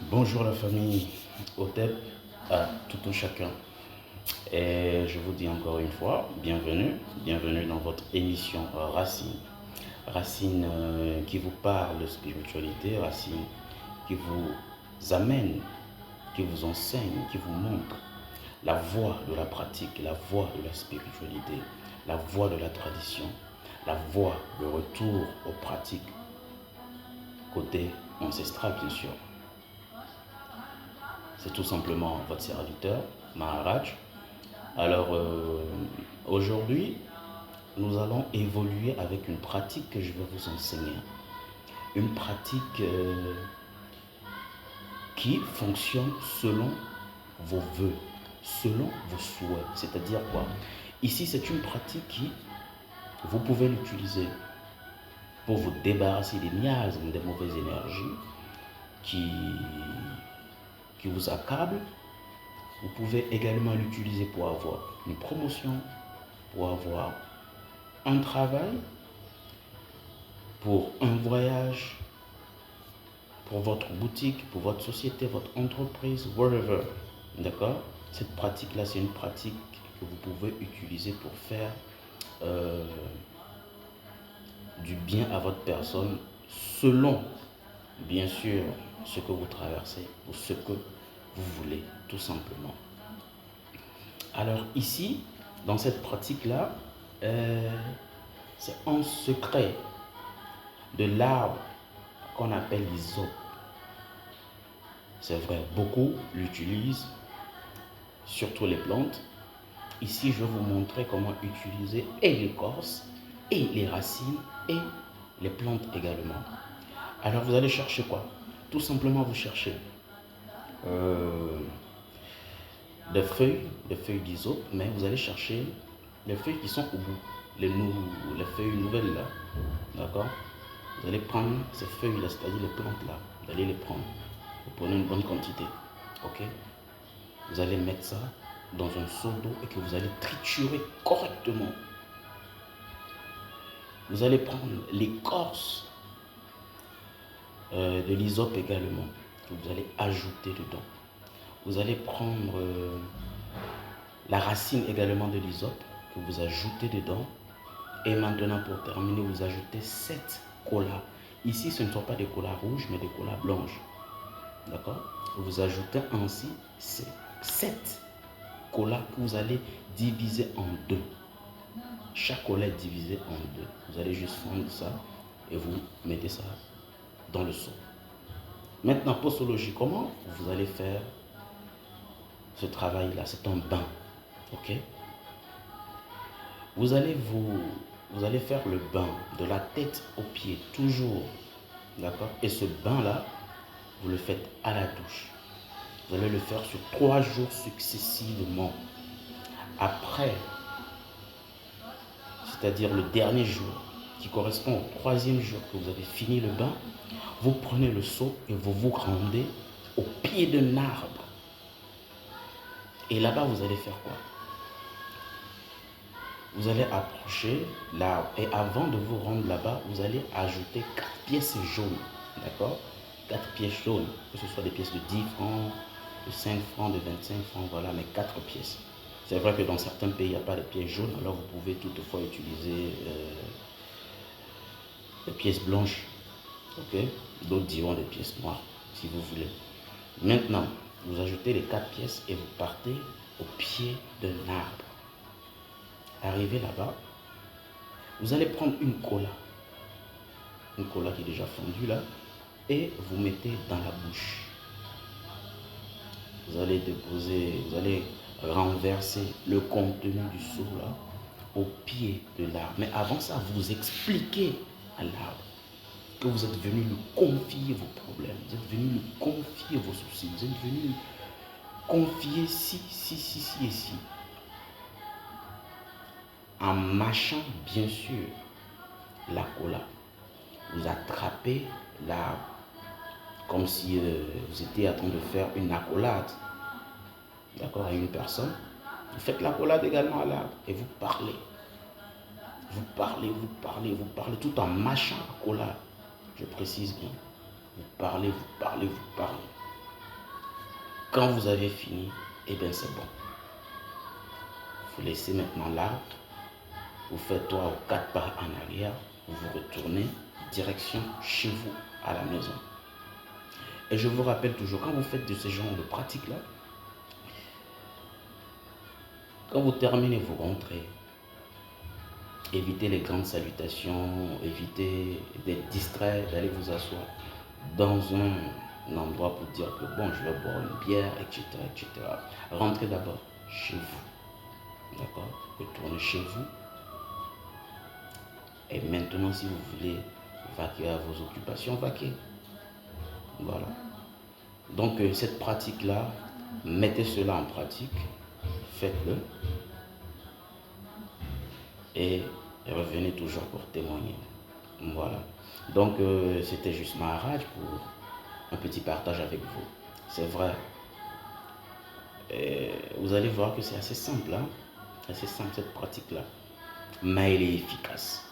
Bonjour la famille OTEP, à tout un chacun. Et je vous dis encore une fois, bienvenue dans votre émission Racine. Racine qui vous parle de spiritualité, Racine qui vous amène, qui vous enseigne, qui vous montre la voie de la pratique, la voie de la spiritualité, la voie de la tradition, la voie de retour aux pratiques côté ancestral bien sûr. C'est tout simplement votre serviteur, Maharaj. Alors aujourd'hui, nous allons évoluer avec une pratique que je vais vous enseigner. Une pratique qui fonctionne selon vos voeux, selon vos souhaits. C'est-à-dire quoi? Ici, c'est une pratique qui, vous pouvez l'utiliser pour vous débarrasser des miasmes, des mauvaises énergies qui vous accablent. Vous pouvez également l'utiliser pour avoir une promotion, pour avoir un travail, pour un voyage, pour votre boutique, pour votre société, votre entreprise, whatever. D'accord? Cette pratique-là, c'est une pratique que vous pouvez utiliser pour faire du bien à votre personne selon, bien sûr, ce que vous traversez ou ce que vous voulez, tout simplement. Alors ici, dans cette pratique-là, c'est un secret de l'arbre qu'on appelle l'hysope. C'est vrai, beaucoup l'utilisent, surtout les plantes. Ici, je vais vous montrer comment utiliser et l'écorce, et les racines, et les plantes également. Alors, vous allez chercher quoi? Tout simplement, vous cherchez des feuilles d'hysope, mais vous allez chercher les feuilles qui sont au bout, les feuilles nouvelles là, d'accord? Vous allez prendre ces feuilles là, c'est-à-dire les plantes là, vous allez les prendre, vous prenez une bonne quantité, ok? Vous allez mettre ça dans un seau d'eau et que vous allez triturer correctement. Vous allez prendre l'écorce de l'hysope également, que vous allez ajouter dedans. Vous allez prendre la racine également de l'hysope que vous ajoutez dedans. Et maintenant, pour terminer, vous ajoutez 7 colas. Ici, ce ne sont pas des colas rouges, mais des colas blanches. D'accord? Vous ajoutez ainsi ces 7 colas que vous allez diviser en deux. Chaque cola est divisé en deux. Vous allez juste fondre ça et vous mettez ça dans le seau. Maintenant, posologie, comment vous allez faire ce travail-là? C'est un bain. Ok? Vous allez faire le bain de la tête aux pieds, toujours. D'accord? Et ce bain-là, vous le faites à la douche. Vous allez le faire sur 3 jours successivement. Après, c'est-à-dire le dernier jour, qui correspond au 3e jour que vous avez fini le bain, vous prenez le seau et vous vous rendez au pied d'un arbre. Et là-bas, vous allez faire quoi? Vous allez approcher l'arbre et avant de vous rendre là-bas, vous allez ajouter 4 pièces jaunes. D'accord? 4 pièces jaunes, que ce soit des pièces de 10 francs, de 5 francs, de 25 francs, voilà, mais 4 pièces. C'est vrai que dans certains pays, il n'y a pas de pièces jaunes, alors vous pouvez toutefois utiliser des pièces blanches. Ok? D'autres diront des pièces noires, si vous voulez. Maintenant, vous ajoutez les 4 pièces et vous partez au pied d'un arbre. Arrivé là-bas, vous allez prendre une cola qui est déjà fondue là, et vous mettez dans la bouche. Vous allez renverser le contenu du seau là au pied de l'arbre. Mais avant ça, vous expliquez à l'arbre que vous êtes venu lui confier vos problèmes, vous êtes venu lui confier vos soucis, vous êtes venu lui confier ci et ci. En mâchant bien sûr la cola, vous attrapez l'arbre comme si vous étiez en train de faire une accolade, d'accord, à une personne. Vous faites l'accolade également à l'arbre et vous parlez. Vous parlez tout en mâchant la cola. Je précise bien. Vous parlez. Quand vous avez fini, eh bien c'est bon. Vous laissez maintenant l'arbre. Vous faites 3 ou 4 pas en arrière. Vous retournez direction chez vous, à la maison. Et je vous rappelle toujours, quand vous faites de ce genre de pratique-là, quand vous terminez, vous rentrez. Évitez les grandes salutations, évitez d'être distrait, d'aller vous asseoir dans un endroit pour dire que bon, je vais boire une bière, etc., etc. Rentrez d'abord chez vous. D'accord? Retournez chez vous. Et maintenant, si vous voulez vaquer à vos occupations, vaquez. Voilà. Donc, cette pratique-là, mettez cela en pratique. Faites-le. Et revenez toujours pour témoigner. Voilà. Donc, c'était juste Maharaj pour un petit partage avec vous. C'est vrai. Et vous allez voir que c'est assez simple. Hein? Assez simple cette pratique-là. Mais elle est efficace.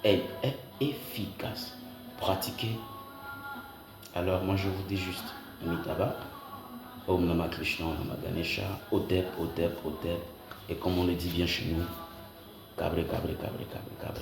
Elle est efficace. Pratiquez. Alors, moi, je vous dis juste Amitabha, Om Namah Krishna, Om Namah Ganesha, Odep, Odep, Odep. Et comme on le dit bien chez nous, Cabre, Cabre, Cabre, Cabre, Cabre.